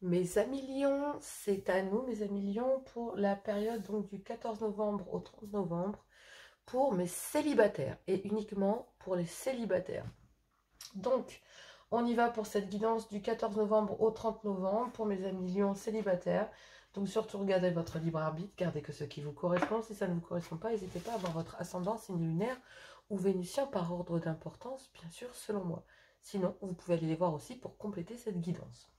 Mes amis lions, c'est à nous, mes amis lions, pour la période donc du 14 novembre au 30 novembre, pour mes célibataires, et uniquement pour les célibataires. Donc, on y va pour cette guidance du 14 novembre au 30 novembre, pour mes amis lions célibataires. Donc surtout, regardez votre libre arbitre, gardez que ce qui vous correspond. Si ça ne vous correspond pas, n'hésitez pas à avoir votre ascendant, signe lunaire ou vénusien par ordre d'importance, bien sûr, selon moi. Sinon, vous pouvez aller les voir aussi pour compléter cette guidance.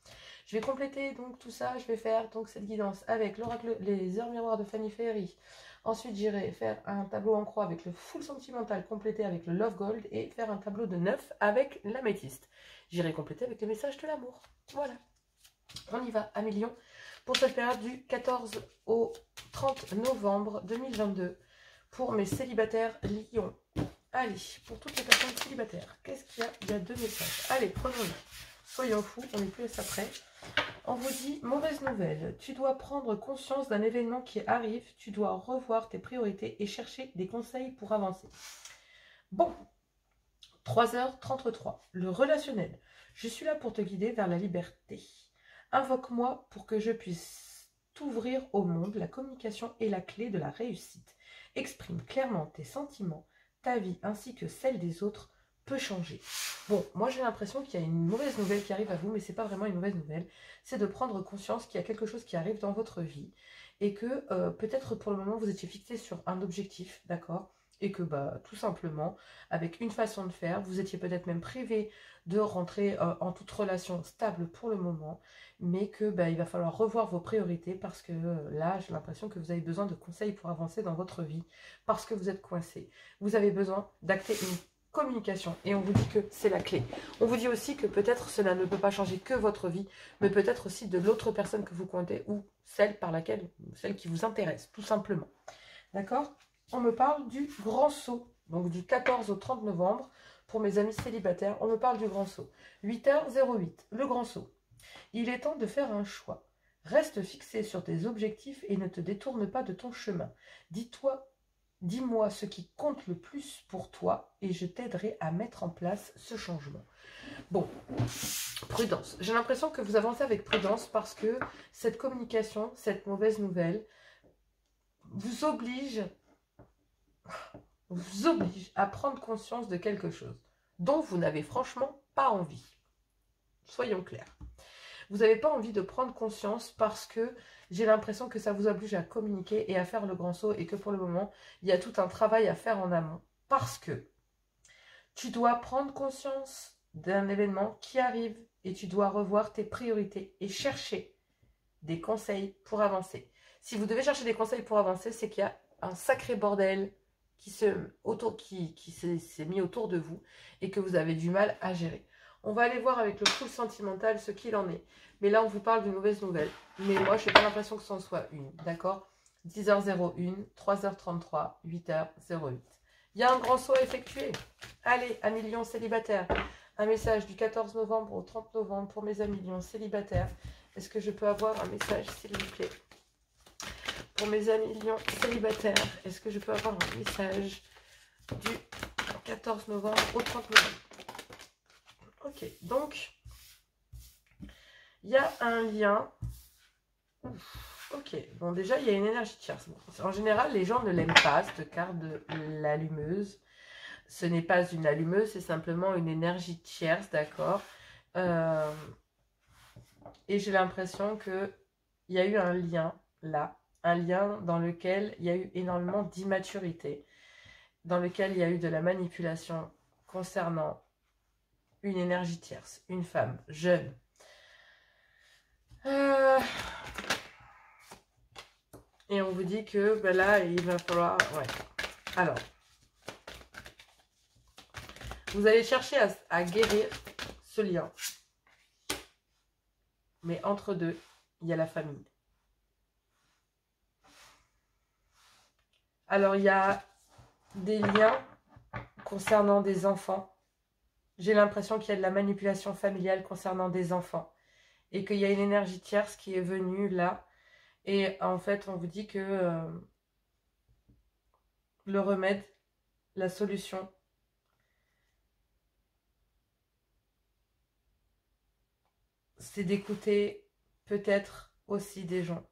Je vais compléter donc tout ça, je vais faire donc cette guidance avec l'oracle, les heures miroirs de Fanny Ferry. Ensuite, j'irai faire un tableau en croix avec le full sentimental complété avec le Love Gold et faire un tableau de 9 avec l'améthyste. J'irai compléter avec les messages de l'amour. Voilà. On y va, amis lions, pour cette période du 14 au 30 novembre 2022 pour mes célibataires lions. Allez, pour toutes les personnes célibataires, qu'est-ce qu'il y a? Il y a 2 messages. Allez, prenons-les. Soyons fous, on n'est plus à ça près. On vous dit, mauvaise nouvelle, tu dois prendre conscience d'un événement qui arrive, tu dois revoir tes priorités et chercher des conseils pour avancer. Bon, 3h33, le relationnel. Je suis là pour te guider vers la liberté. Invoque-moi pour que je puisse t'ouvrir au monde. La communication est la clé de la réussite. Exprime clairement tes sentiments, ta vie ainsi que celle des autres peut changer. Bon, moi j'ai l'impression qu'il y a une mauvaise nouvelle qui arrive à vous, mais c'est pas vraiment une mauvaise nouvelle. C'est de prendre conscience qu'il y a quelque chose qui arrive dans votre vie et que peut-être pour le moment vous étiez fixé sur un objectif, d'accord? Et que tout simplement, avec une façon de faire, vous étiez peut-être même privé de rentrer en toute relation stable pour le moment, mais que il va falloir revoir vos priorités parce que là, j'ai l'impression que vous avez besoin de conseils pour avancer dans votre vie parce que vous êtes coincé. Vous avez besoin d'acter une communication et on vous dit que c'est la clé. On vous dit aussi que peut-être cela ne peut pas changer que votre vie, mais peut-être aussi de l'autre personne que vous comptez ou celle qui vous intéresse, tout simplement. D'accord? On me parle du grand saut, donc du 14 au 30 novembre, pour mes amis célibataires, on me parle du grand saut. 8h08, le grand saut. Il est temps de faire un choix. Reste fixé sur tes objectifs et ne te détourne pas de ton chemin. Dis-moi ce qui compte le plus pour toi et je t'aiderai à mettre en place ce changement. Bon, prudence. J'ai l'impression que vous avancez avec prudence parce que cette communication, cette mauvaise nouvelle, vous oblige à prendre conscience de quelque chose dont vous n'avez franchement pas envie. Soyons clairs. Vous n'avez pas envie de prendre conscience parce que j'ai l'impression que ça vous oblige à communiquer et à faire le grand saut et que pour le moment, il y a tout un travail à faire en amont. Parce que tu dois prendre conscience d'un événement qui arrive et tu dois revoir tes priorités et chercher des conseils pour avancer. Si vous devez chercher des conseils pour avancer, c'est qu'il y a un sacré bordel qui s'est mis autour de vous et que vous avez du mal à gérer. On va aller voir avec le full sentimental ce qu'il en est. Mais là, on vous parle d'une mauvaise nouvelle. Mais moi, je n'ai pas l'impression que ce en soit une. D'accord? 10h01, 3h33, 8h08. Il y a un grand saut à effectuer. Allez, amis lions célibataires. Un message du 14 novembre au 30 novembre pour mes amis lions célibataires. Est-ce que je peux avoir un message, s'il vous plaît? Pour mes amis lions célibataires, est-ce que je peux avoir un message du 14 novembre au 30 novembre? Ok, donc, il y a un lien. Ok, bon déjà, il y a une énergie tierce. Bon, en général, les gens ne l'aiment pas, cette carte de l'allumeuse. Ce n'est pas une allumeuse, c'est simplement une énergie tierce, d'accord? Et j'ai l'impression qu'il y a eu un lien là, un lien dans lequel il y a eu énormément d'immaturité, dans lequel il y a eu de la manipulation concernant une énergie tierce, une femme jeune. Et on vous dit que là, il va falloir... Ouais. Alors, vous allez chercher à guérir ce lien. Mais entre deux, il y a la famille. Alors, il y a des liens concernant des enfants. J'ai l'impression qu'il y a de la manipulation familiale concernant des enfants. Et qu'il y a une énergie tierce qui est venue là. Et en fait, on vous dit que le remède, la solution, c'est d'écouter peut-être aussi des gens.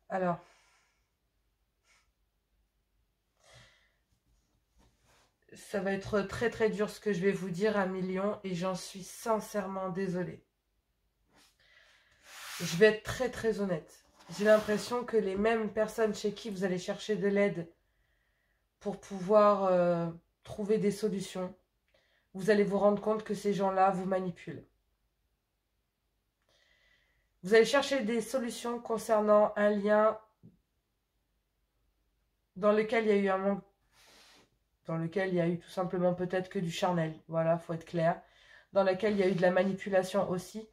Alors, ça va être très très dur ce que je vais vous dire à millions et j'en suis sincèrement désolée. Je vais être très très honnête. J'ai l'impression que les mêmes personnes chez qui vous allez chercher de l'aide pour pouvoir trouver des solutions, vous allez vous rendre compte que ces gens-là vous manipulent. Vous allez chercher des solutions concernant un lien dans lequel il y a eu un manque, dans lequel il y a eu tout simplement peut-être que du charnel, voilà, faut être clair, dans lequel il y a eu de la manipulation aussi,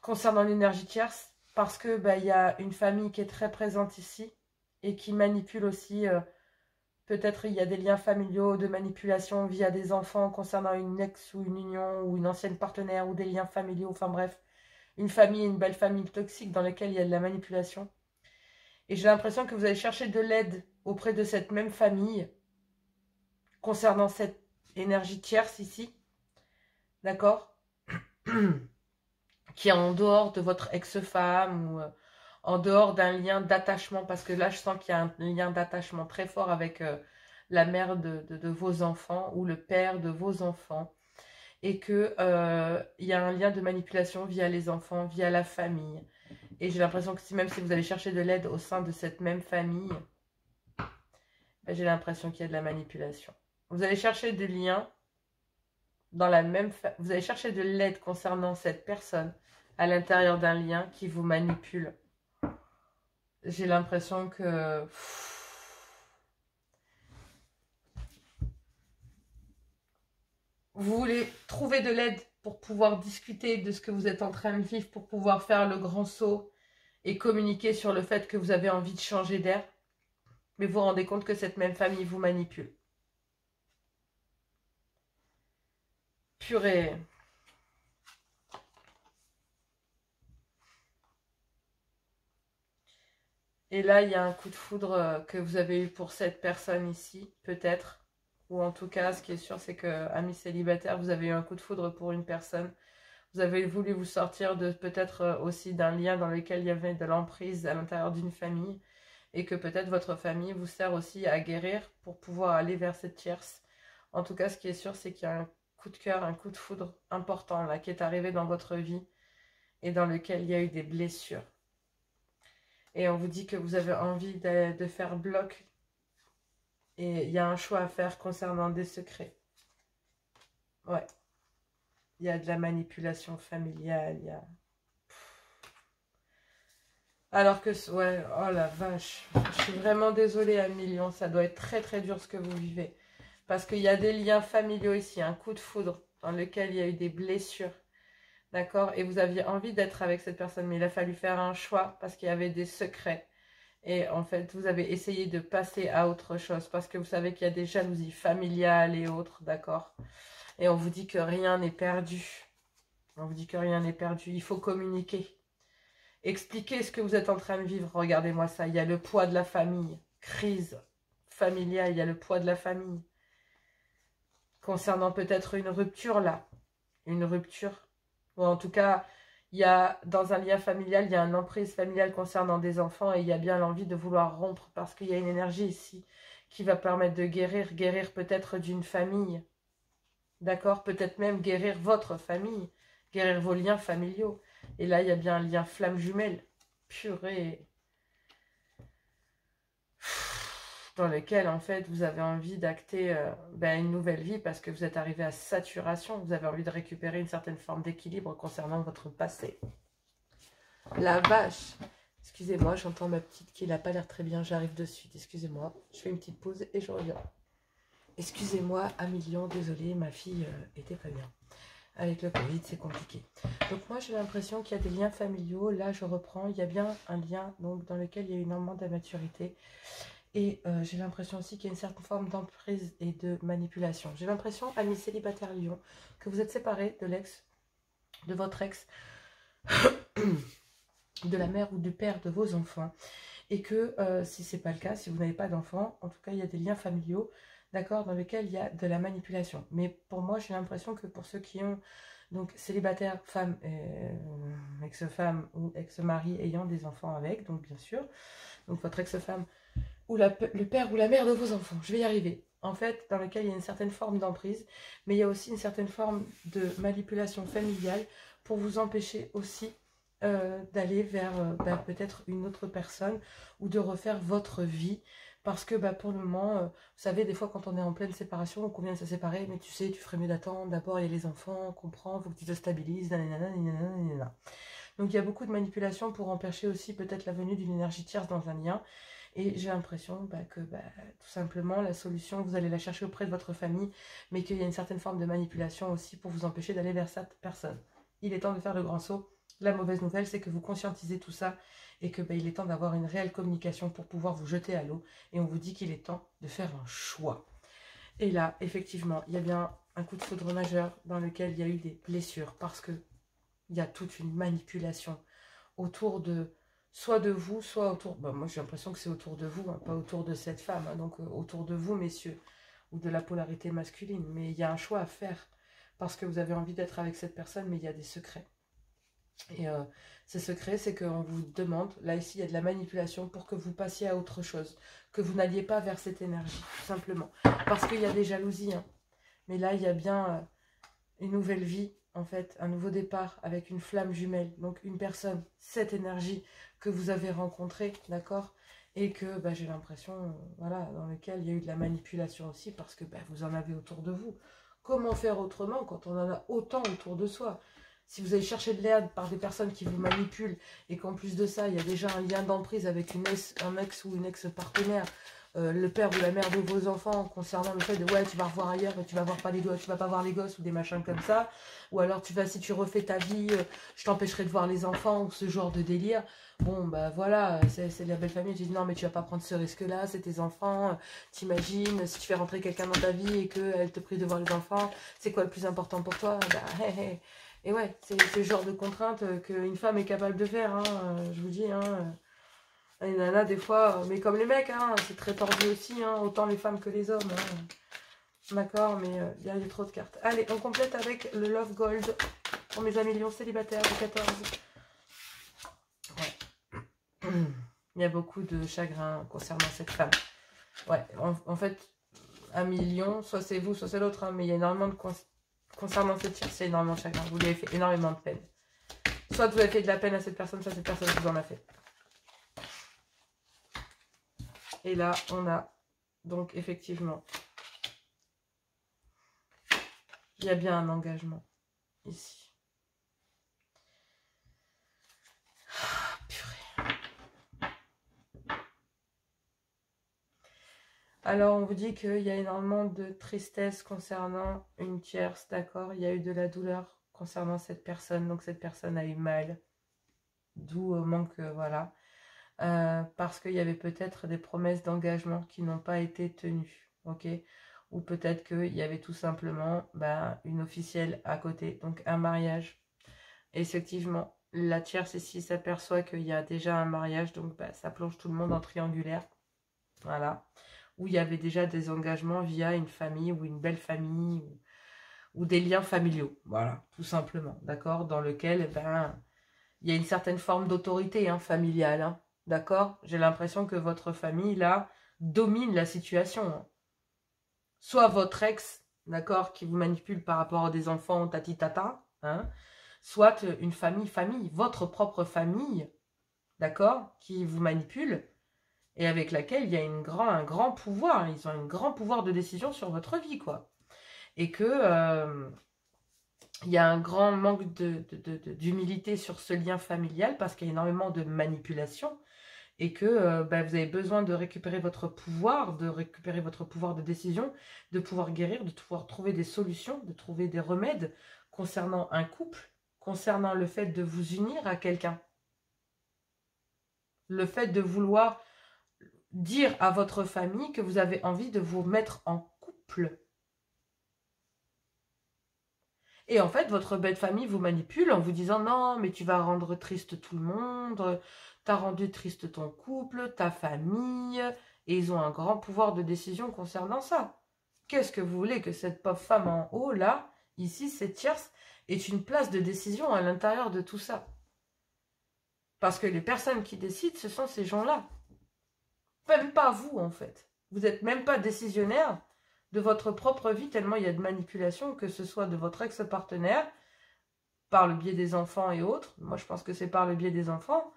concernant l'énergie tierce, parce que il y a une famille qui est très présente ici et qui manipule aussi, peut-être il y a des liens familiaux de manipulation via des enfants concernant une ex ou une union ou une ancienne partenaire ou des liens familiaux, enfin bref, une famille, une belle famille toxique dans laquelle il y a de la manipulation. Et j'ai l'impression que vous allez chercher de l'aide auprès de cette même famille concernant cette énergie tierce ici, d'accord, qui est en dehors de votre ex-femme ou en dehors d'un lien d'attachement, parce que là je sens qu'il y a un lien d'attachement très fort avec la mère de vos enfants ou le père de vos enfants, et que il y a un lien de manipulation via les enfants, via la famille. Et j'ai l'impression que même si vous allez chercher de l'aide au sein de cette même famille, j'ai l'impression qu'il y a de la manipulation. Vous allez chercher des liens dans la même... Vous allez chercher de l'aide concernant cette personne à l'intérieur d'un lien qui vous manipule. J'ai l'impression que... Vous voulez trouver de l'aide pour pouvoir discuter de ce que vous êtes en train de vivre, pour pouvoir faire le grand saut et communiquer sur le fait que vous avez envie de changer d'air. Mais vous vous rendez compte que cette même famille vous manipule. Purée. Et là, il y a un coup de foudre que vous avez eu pour cette personne ici, peut-être. Ou en tout cas, ce qui est sûr, c'est que, amis célibataires, vous avez eu un coup de foudre pour une personne. Vous avez voulu vous sortir de peut-être aussi d'un lien dans lequel il y avait de l'emprise à l'intérieur d'une famille. Et que peut-être votre famille vous sert aussi à guérir pour pouvoir aller vers cette tierce. En tout cas, ce qui est sûr, c'est qu'il y a un coup de cœur, un coup de foudre important là qui est arrivé dans votre vie et dans lequel il y a eu des blessures. Et on vous dit que vous avez envie de faire bloc. Et il y a un choix à faire concernant des secrets. Ouais. Il y a de la manipulation familiale. Il y a... Alors que... Ouais, oh la vache. Je suis vraiment désolée à millions. Ça doit être très très dur ce que vous vivez. Parce qu'il y a des liens familiaux ici. Un coup de foudre dans lequel il y a eu des blessures. D'accord? Et vous aviez envie d'être avec cette personne. Mais il a fallu faire un choix parce qu'il y avait des secrets. Et en fait, vous avez essayé de passer à autre chose parce que vous savez qu'il y a des jalousies familiales et autres, d'accord? Et on vous dit que rien n'est perdu. On vous dit que rien n'est perdu. Il faut communiquer. Expliquez ce que vous êtes en train de vivre. Regardez-moi ça. Il y a le poids de la famille. Crise familiale. Il y a le poids de la famille. Concernant peut-être une rupture là. Une rupture. Ou en tout cas... Il y a, dans un lien familial, il y a une emprise familiale concernant des enfants et il y a bien l'envie de vouloir rompre parce qu'il y a une énergie ici qui va permettre de guérir peut-être d'une famille. D'accord? Peut-être même guérir votre famille, guérir vos liens familiaux. Et là, il y a bien un lien flamme jumelle, purée, dans lequel, en fait, vous avez envie d'acter une nouvelle vie parce que vous êtes arrivé à saturation. Vous avez envie de récupérer une certaine forme d'équilibre concernant votre passé. La vache! Excusez-moi, j'entends ma petite qui n'a pas l'air très bien. J'arrive de suite, excusez-moi. Je fais une petite pause et je reviens. Excusez-moi, à millions, désolée, ma fille était pas bien. Avec le Covid, c'est compliqué. Donc moi, j'ai l'impression qu'il y a des liens familiaux. Là, je reprends. Il y a bien un lien donc, dans lequel il y a une énormément de maturité. Et j'ai l'impression aussi qu'il y a une certaine forme d'emprise et de manipulation. J'ai l'impression, amis célibataires Lyon, que vous êtes séparés de votre ex, de la mère ou du père de vos enfants. Et que si ce n'est pas le cas, si vous n'avez pas d'enfants, en tout cas, il y a des liens familiaux, d'accord, dans lesquels il y a de la manipulation. Mais pour moi, j'ai l'impression que pour ceux qui ont Donc, célibataire, femme, ex-femme ou ex-mari ayant des enfants avec, donc bien sûr. Donc, votre ex-femme ou le père ou la mère de vos enfants. Je vais y arriver. En fait, dans lequel il y a une certaine forme d'emprise, mais il y a aussi une certaine forme de manipulation familiale pour vous empêcher aussi d'aller vers peut-être une autre personne ou de refaire votre vie. Parce que pour le moment, vous savez, des fois quand on est en pleine séparation, qu'on vient de se séparer, mais tu sais, tu ferais mieux d'attendre, d'abord il y a les enfants, on comprend, il faut que tu te stabilises, nanana, nanana, nanana. Donc il y a beaucoup de manipulation pour empêcher aussi peut-être la venue d'une énergie tierce dans un lien. Et j'ai l'impression que tout simplement la solution, vous allez la chercher auprès de votre famille, mais qu'il y a une certaine forme de manipulation aussi pour vous empêcher d'aller vers cette personne. Il est temps de faire le grand saut. La mauvaise nouvelle, c'est que vous conscientisez tout ça et que il est temps d'avoir une réelle communication pour pouvoir vous jeter à l'eau. Et on vous dit qu'il est temps de faire un choix. Et là, effectivement, il y a bien un coup de foudre majeur dans lequel il y a eu des blessures parce que il y a toute une manipulation autour de soit de vous, soit autour... moi, j'ai l'impression que c'est autour de vous, hein, pas autour de cette femme. Hein, donc, autour de vous, messieurs, ou de la polarité masculine. Mais il y a un choix à faire parce que vous avez envie d'être avec cette personne, mais il y a des secrets. Et ces secrets, c'est qu'on vous demande, là, ici, il y a de la manipulation pour que vous passiez à autre chose, que vous n'alliez pas vers cette énergie, tout simplement. Parce qu'il y a des jalousies, hein. Mais là, il y a bien une nouvelle vie, en fait, un nouveau départ avec une flamme jumelle. Donc une personne, cette énergie que vous avez rencontrée, d'accord? Et que j'ai l'impression, voilà, dans lequel il y a eu de la manipulation aussi parce que vous en avez autour de vous. Comment faire autrement quand on en a autant autour de soi? Si vous allez chercher de l'aide par des personnes qui vous manipulent et qu'en plus de ça, il y a déjà un lien d'emprise avec un ex ou une ex-partenaire, le père ou la mère de vos enfants concernant le fait de ouais tu vas revoir ailleurs, tu vas voir pas les gosses, tu vas pas voir les gosses ou des machins comme ça, ou alors si tu refais ta vie, je t'empêcherai de voir les enfants ou ce genre de délire. Bon voilà, c'est de la belle famille. Je dis non mais tu vas pas prendre ce risque là, c'est tes enfants, t'imagines si tu fais rentrer quelqu'un dans ta vie et qu'elle te prie de voir les enfants, c'est quoi le plus important pour toi? Et ouais, c'est ce genre de contrainte qu'une femme est capable de faire, hein, je vous dis, hein. Les nanas, des fois, mais comme les mecs, hein, c'est très tordu aussi, hein, autant les femmes que les hommes. Hein. D'accord, mais il y a trop de cartes. Allez, on complète avec le Love Gold pour mes amis lions célibataires de 14. Ouais. Il y a beaucoup de chagrin concernant cette femme. Ouais, en fait, amis lions, soit c'est vous, soit c'est l'autre, hein, mais il y a énormément de... Concernant cette tierce, c'est énormément de chagrin. Vous lui avez fait énormément de peine. Soit vous avez fait de la peine à cette personne, soit cette personne vous en a fait. Et là, on a donc effectivement, il y a bien un engagement ici. Ah, purée. Alors, on vous dit qu'il y a énormément de tristesse concernant une tierce, d'accord? Il y a eu de la douleur concernant cette personne, donc cette personne a eu mal. D'où manque, voilà. Parce qu'il y avait peut-être des promesses d'engagement qui n'ont pas été tenues, ok? Ou peut-être qu'il y avait tout simplement une officielle à côté, donc un mariage. Et effectivement, la tierce ici s'aperçoit qu'il y a déjà un mariage, donc ça plonge tout le monde en triangulaire, voilà. Où il y avait déjà des engagements via une famille ou une belle famille ou des liens familiaux, voilà, tout simplement, d'accord? Dans lequel, il y a une certaine forme d'autorité familiale, hein. D'accord? J'ai l'impression que votre famille, là, domine la situation. Hein. Soit votre ex, d'accord, qui vous manipule par rapport à des enfants tati-tata, hein, soit une famille, votre propre famille, d'accord, qui vous manipule et avec laquelle il y a un grand pouvoir. Ils ont un grand pouvoir de décision sur votre vie, quoi. Et que... il y a un grand manque d'humilité sur ce lien familial parce qu'il y a énormément de manipulation et que vous avez besoin de récupérer votre pouvoir, de décision, de pouvoir guérir, de pouvoir trouver des solutions, de trouver des remèdes concernant un couple, concernant le fait de vous unir à quelqu'un. Le fait de vouloir dire à votre famille que vous avez envie de vous mettre en couple. Et en fait, votre belle famille vous manipule en vous disant « Non, mais tu vas rendre triste tout le monde, t'as rendu triste ton couple, ta famille. » Et ils ont un grand pouvoir de décision concernant ça. Qu'est-ce que vous voulez que cette pauvre femme en haut, là, ici, cette tierce, est une place de décision à l'intérieur de tout ça. Parce que les personnes qui décident, ce sont ces gens-là. Même pas vous, en fait. Vous n'êtes même pas décisionnaire de votre propre vie, tellement il y a de manipulation, que ce soit de votre ex-partenaire, par le biais des enfants et autres. Moi, je pense que c'est par le biais des enfants.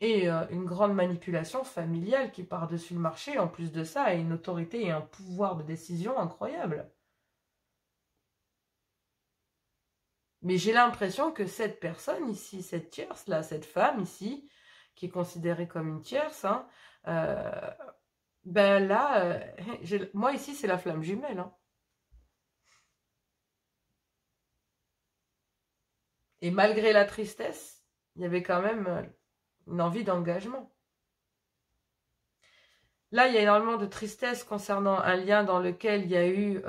Et une grande manipulation familiale qui, par-dessus le marché, en plus de ça, a une autorité et un pouvoir de décision incroyable. Mais j'ai l'impression que cette personne ici, cette tierce, là, cette femme ici, qui est considérée comme une tierce, hein, ben là, moi ici, c'est la flamme jumelle. Hein. Et malgré la tristesse, il y avait quand même une envie d'engagement. Là, il y a énormément de tristesse concernant un lien dans lequel il y a eu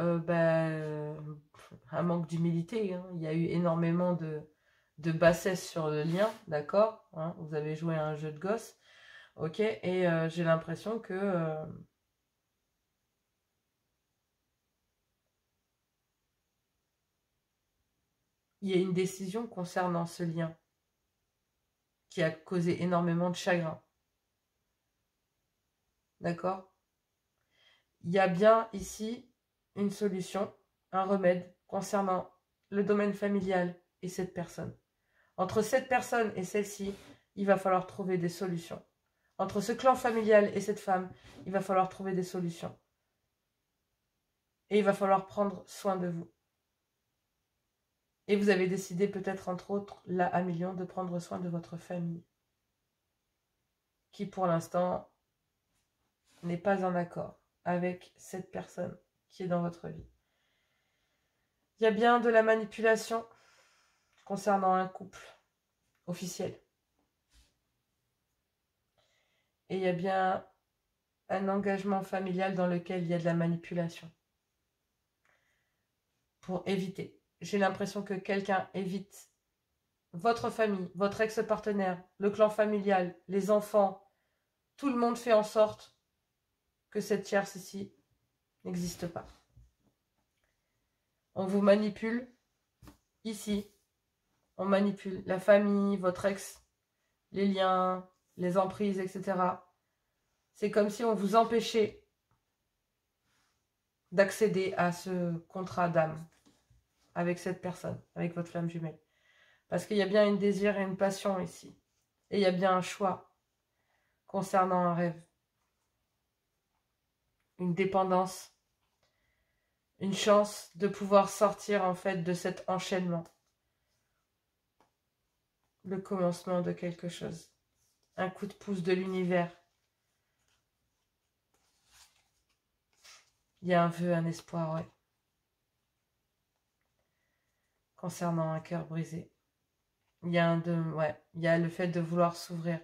un manque d'humilité. Hein. Il y a eu énormément de bassesse sur le lien, d'accord, hein. Vous avez joué à un jeu de gosse, ok, et j'ai l'impression que il y a une décision concernant ce lien qui a causé énormément de chagrin. D'accord? Il y a bien ici une solution, un remède concernant le domaine familial et cette personne. Entre cette personne et celle-ci, il va falloir trouver des solutions. Entre ce clan familial et cette femme, il va falloir trouver des solutions. Et il va falloir prendre soin de vous. Et vous avez décidé peut-être, entre autres, là, à Million, de prendre soin de votre famille. Qui, pour l'instant, n'est pas en accord avec cette personne qui est dans votre vie. Il y a bien de la manipulation concernant un couple officiel. Et il y a bien un engagement familial dans lequel il y a de la manipulation. Pour éviter. J'ai l'impression que quelqu'un évite votre famille, votre ex-partenaire, le clan familial, les enfants. Tout le monde fait en sorte que cette tierce ici n'existe pas. On vous manipule ici. On manipule la famille, votre ex, les liens, les emprises, etc. C'est comme si on vous empêchait d'accéder à ce contrat d'âme avec cette personne, avec votre flamme jumelle. Parce qu'il y a bien une désir et une passion ici. Et il y a bien un choix concernant un rêve. Une dépendance. Une chance de pouvoir sortir en fait de cet enchaînement. Le commencement de quelque chose. Un coup de pouce de l'univers. Il y a un vœu, un espoir, ouais. Concernant un cœur brisé. Il y a il y a le fait de vouloir s'ouvrir.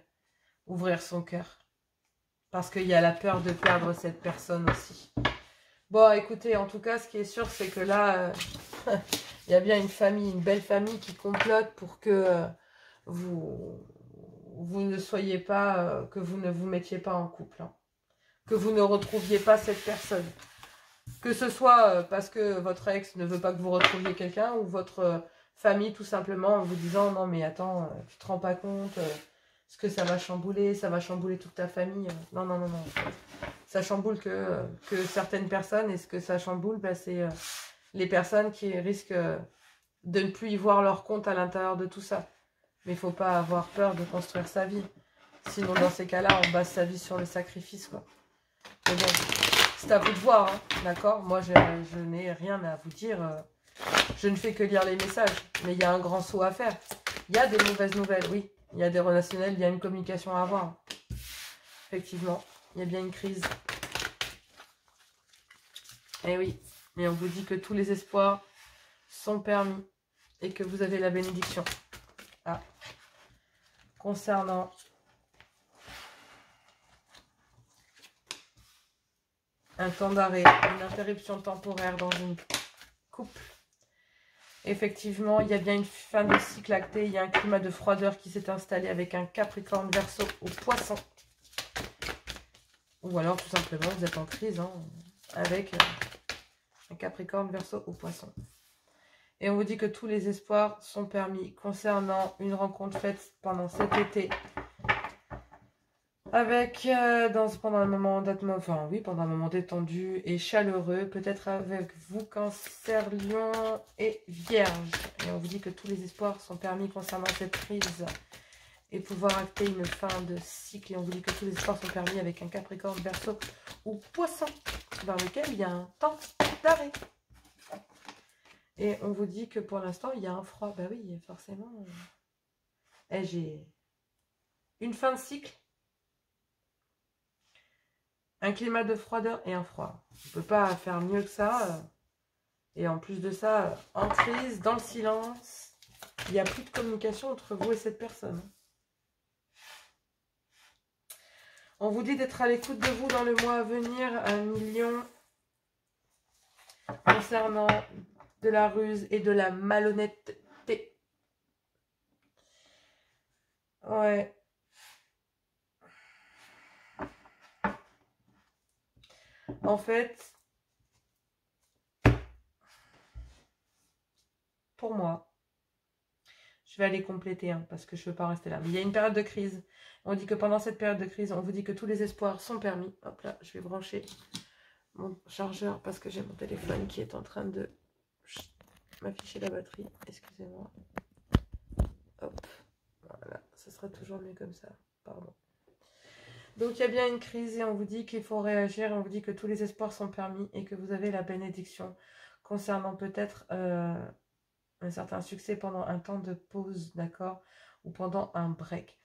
Ouvrir son cœur. Parce qu'il y a la peur de perdre cette personne aussi. Bon, écoutez, en tout cas, ce qui est sûr, c'est que là, il y a bien une famille, une belle famille qui complote pour que vous ne soyez pas, que vous ne vous mettiez pas en couple. Hein. Que vous ne retrouviez pas cette personne. Que ce soit parce que votre ex ne veut pas que vous retrouviez quelqu'un ou votre famille tout simplement en vous disant « Non mais attends, tu te rends pas compte, ce que ça va chambouler toute ta famille. » Non, non, non, non. Ça chamboule que certaines personnes et ce que ça chamboule, c'est les personnes qui risquent de ne plus y voir leur compte à l'intérieur de tout ça. Mais il ne faut pas avoir peur de construire sa vie. Sinon, dans ces cas-là, on base sa vie sur le sacrifice, quoi. Mais bon, c'est à vous de voir, hein, d'accord? Moi, je n'ai rien à vous dire. Je ne fais que lire les messages. Mais il y a un grand saut à faire. Il y a des mauvaises nouvelles, oui. Il y a des relationnels, il y a une communication à avoir. Effectivement, il y a bien une crise. Eh oui, mais on vous dit que tous les espoirs sont permis et que vous avez la bénédiction. Ah. Concernant un temps d'arrêt, une interruption temporaire dans une couple. Effectivement, il y a bien une fin de cycle acté, il y a un climat de froideur qui s'est installé avec un Capricorne Verseau au Poisson. Ou alors, tout simplement, vous êtes en crise hein, avec un Capricorne Verseau au Poisson. Et on vous dit que tous les espoirs sont permis concernant une rencontre faite pendant cet été. Avec, pendant un moment pendant un moment détendu et chaleureux, peut-être avec vous, Cancer, Lion et Vierge. Et on vous dit que tous les espoirs sont permis concernant cette crise et pouvoir acter une fin de cycle. Et on vous dit que tous les espoirs sont permis avec un Capricorne, Verseau ou Poisson, dans lequel il y a un temps d'arrêt. Et on vous dit que pour l'instant, il y a un froid. Bah oui, forcément. J'ai une fin de cycle. Un climat de froideur et un froid. On ne peut pas faire mieux que ça. Et en plus de ça, en crise, dans le silence, il n'y a plus de communication entre vous et cette personne. On vous dit d'être à l'écoute de vous dans le mois à venir, 1 million, concernant de la ruse et de la malhonnêteté. Ouais. En fait, pour moi, je vais aller compléter parce que je ne veux pas rester là. Mais il y a une période de crise. On dit que pendant cette période de crise, on vous dit que tous les espoirs sont permis. Hop là, je vais brancher mon chargeur parce que j'ai mon téléphone qui est en train de m'afficher la batterie. Excusez-moi. Hop. Voilà, ce sera toujours mieux comme ça. Pardon. Donc il y a bien une crise et on vous dit qu'il faut réagir. On vous dit que tous les espoirs sont permis et que vous avez la bénédiction concernant peut-être un certain succès pendant un temps de pause, d'accord, ou pendant un break.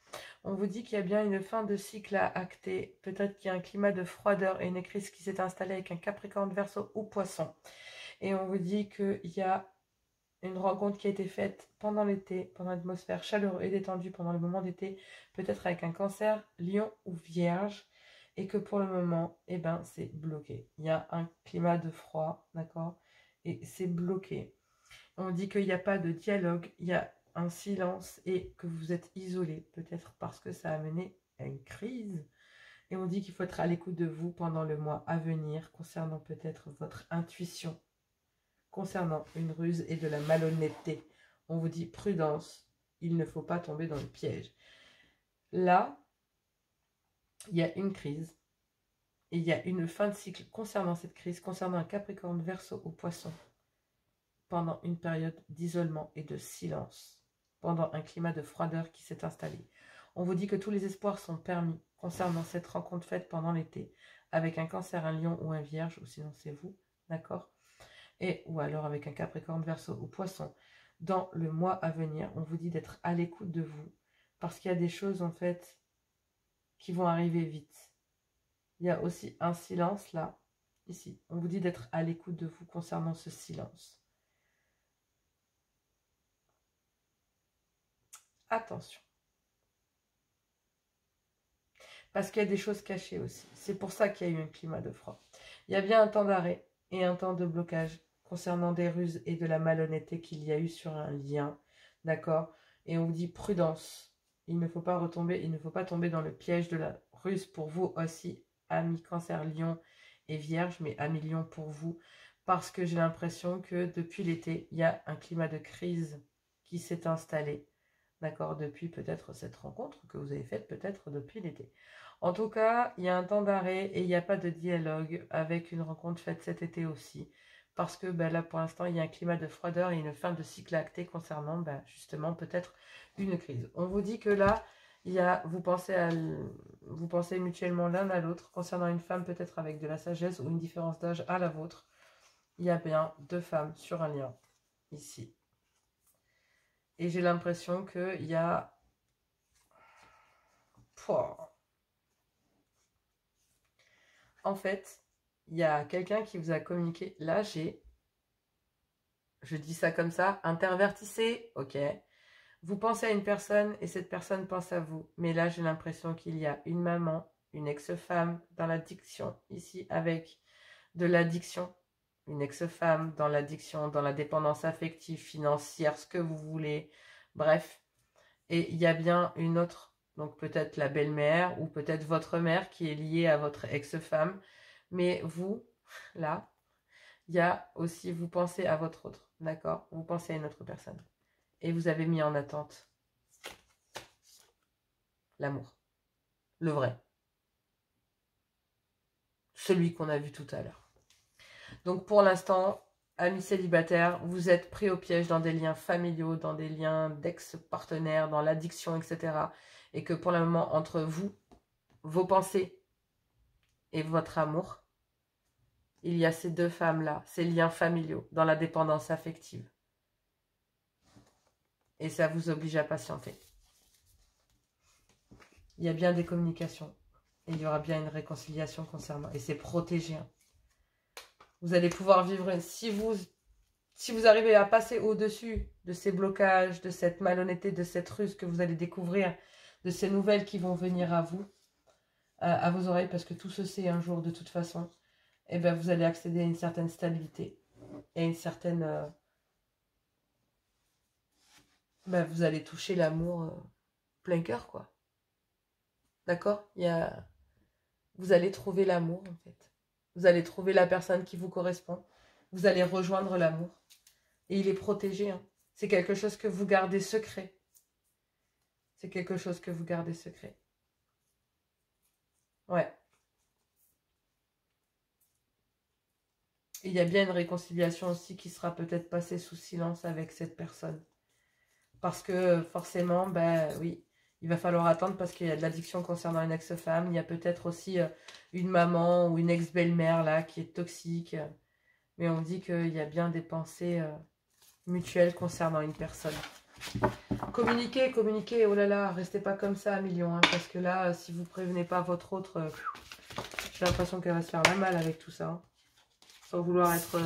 On vous dit qu'il y a bien une fin de cycle à acter. Peut-être qu'il y a un climat de froideur et une crise qui s'est installée avec un Capricorne, Verseau ou Poisson. Et on vous dit qu'il y a une rencontre qui a été faite pendant l'été, pendant l'atmosphère chaleureuse et détendue pendant le moment d'été, peut-être avec un Cancer, Lion ou Vierge, et que pour le moment, eh ben, c'est bloqué. Il y a un climat de froid, d'accord, et c'est bloqué. On dit qu'il n'y a pas de dialogue, il y a un silence et que vous êtes isolé, peut-être parce que ça a mené à une crise. Et on dit qu'il faut être à l'écoute de vous pendant le mois à venir, concernant peut-être votre intuition, concernant une ruse et de la malhonnêteté. On vous dit prudence, il ne faut pas tomber dans le piège. Là, il y a une crise et il y a une fin de cycle concernant cette crise, concernant un Capricorne, Verseau ou Poisson, pendant une période d'isolement et de silence, pendant un climat de froideur qui s'est installé. On vous dit que tous les espoirs sont permis concernant cette rencontre faite pendant l'été, avec un Cancer, un Lion ou un Vierge, ou sinon c'est vous, d'accord? Et ou alors avec un Capricorne, Verseau ou Poisson. Dans le mois à venir, on vous dit d'être à l'écoute de vous, parce qu'il y a des choses en fait qui vont arriver vite. Il y a aussi un silence là, ici. On vous dit d'être à l'écoute de vous concernant ce silence. Attention. Parce qu'il y a des choses cachées aussi. C'est pour ça qu'il y a eu un climat de froid. Il y a bien un temps d'arrêt et un temps de blocage concernant des ruses et de la malhonnêteté qu'il y a eu sur un lien. D'accord? Et on vous dit prudence. Il ne faut pas retomber, il ne faut pas tomber dans le piège de la ruse pour vous aussi, amis Cancer, Lion et Vierge, mais amis Lion pour vous. Parce que j'ai l'impression que depuis l'été, il y a un climat de crise qui s'est installé. D'accord? Depuis peut-être cette rencontre que vous avez faite peut-être depuis l'été. En tout cas, il y a un temps d'arrêt et il n'y a pas de dialogue avec une rencontre faite cet été aussi. Parce que là, pour l'instant, il y a un climat de froideur et une fin de cycle acté concernant justement peut-être une crise. On vous dit que là, vous pensez mutuellement l'un à l'autre concernant une femme peut-être avec de la sagesse ou une différence d'âge à la vôtre. Il y a bien 2 femmes sur un lien ici. Et j'ai l'impression qu'il y a... En fait, il y a quelqu'un qui vous a communiqué. Là, je dis ça comme ça, intervertissez, ok. Vous pensez à une personne et cette personne pense à vous. Mais là, j'ai l'impression qu'il y a une maman, une ex-femme dans l'addiction, ici avec de l'addiction. Une ex-femme dans l'addiction, dans la dépendance affective, financière, ce que vous voulez. Bref. Et il y a bien une autre, donc peut-être la belle-mère ou peut-être votre mère qui est liée à votre ex-femme. Mais vous, là, il y a aussi, vous pensez à votre autre. d'accord? Vous pensez à une autre personne. Et vous avez mis en attente l'amour. Le vrai. Celui qu'on a vu tout à l'heure. Donc pour l'instant, amis célibataires, vous êtes pris au piège dans des liens familiaux, dans des liens d'ex-partenaires, dans l'addiction, etc. Et que pour le moment, entre vous, vos pensées et votre amour, il y a ces deux femmes-là, ces liens familiaux, dans la dépendance affective. Et ça vous oblige à patienter. Il y a bien des communications. Et il y aura bien une réconciliation concernant. Et c'est protégé. Hein. Vous allez pouvoir vivre... Si vous arrivez à passer au-dessus de ces blocages, de cette malhonnêteté, de cette ruse que vous allez découvrir, de ces nouvelles qui vont venir à vous, à vos oreilles, parce que tout se sait un jour de toute façon, et bien vous allez accéder à une certaine stabilité et à une certaine... vous allez toucher l'amour plein cœur, quoi. D'accord? Vous allez trouver l'amour, en fait. Vous allez trouver la personne qui vous correspond. Vous allez rejoindre l'amour. Et il est protégé. Hein. C'est quelque chose que vous gardez secret. C'est quelque chose que vous gardez secret. Ouais. Et il y a bien une réconciliation aussi qui sera peut-être passée sous silence avec cette personne. Parce que forcément, oui, il va falloir attendre parce qu'il y a de l'addiction concernant une ex-femme. Il y a peut-être aussi une maman ou une ex-belle-mère là qui est toxique. Mais on dit qu'il y a bien des pensées mutuelles concernant une personne. Communiquez, communiquez. Oh là là, restez pas comme ça à millions. Hein, parce que là, si vous prévenez pas votre autre, j'ai l'impression qu'elle va se faire la malle avec tout ça. Hein, sans vouloir être...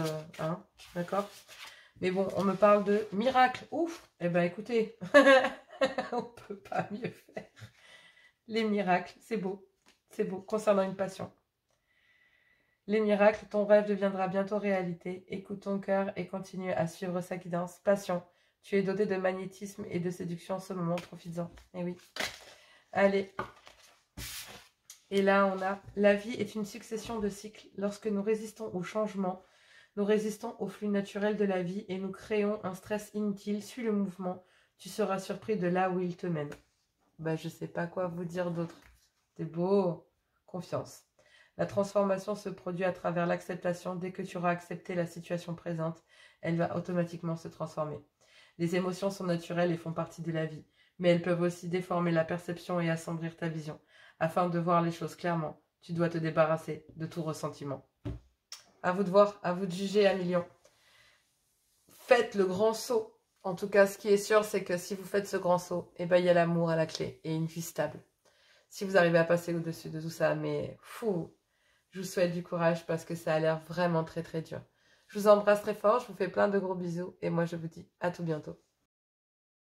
d'accord ? Mais bon, on me parle de miracle. Ouf! Eh ben écoutez, on peut pas mieux faire. Les miracles, c'est beau. C'est beau, concernant une passion. Les miracles, ton rêve deviendra bientôt réalité. Écoute ton cœur et continue à suivre sa guidance. Passion, tu es doté de magnétisme et de séduction en ce moment, profites-en. Eh oui. Allez. Et là, on a la vie est une succession de cycles. Lorsque nous résistons au changement, nous résistons au flux naturel de la vie et nous créons un stress inutile. Suis le mouvement, tu seras surpris de là où il te mène. Je sais pas quoi vous dire d'autre. C'est beau. Confiance. La transformation se produit à travers l'acceptation. Dès que tu auras accepté la situation présente, elle va automatiquement se transformer. Les émotions sont naturelles et font partie de la vie, mais elles peuvent aussi déformer la perception et assombrir ta vision. Afin de voir les choses clairement, tu dois te débarrasser de tout ressentiment. À vous de voir, à vous de juger à millions. Faites le grand saut. En tout cas, ce qui est sûr, c'est que si vous faites ce grand saut, il y a l'amour à la clé et une vie stable. Si vous arrivez à passer au-dessus de tout ça, mais fou, je vous souhaite du courage parce que ça a l'air vraiment très très dur. Je vous embrasse très fort, je vous fais plein de gros bisous et moi je vous dis à tout bientôt.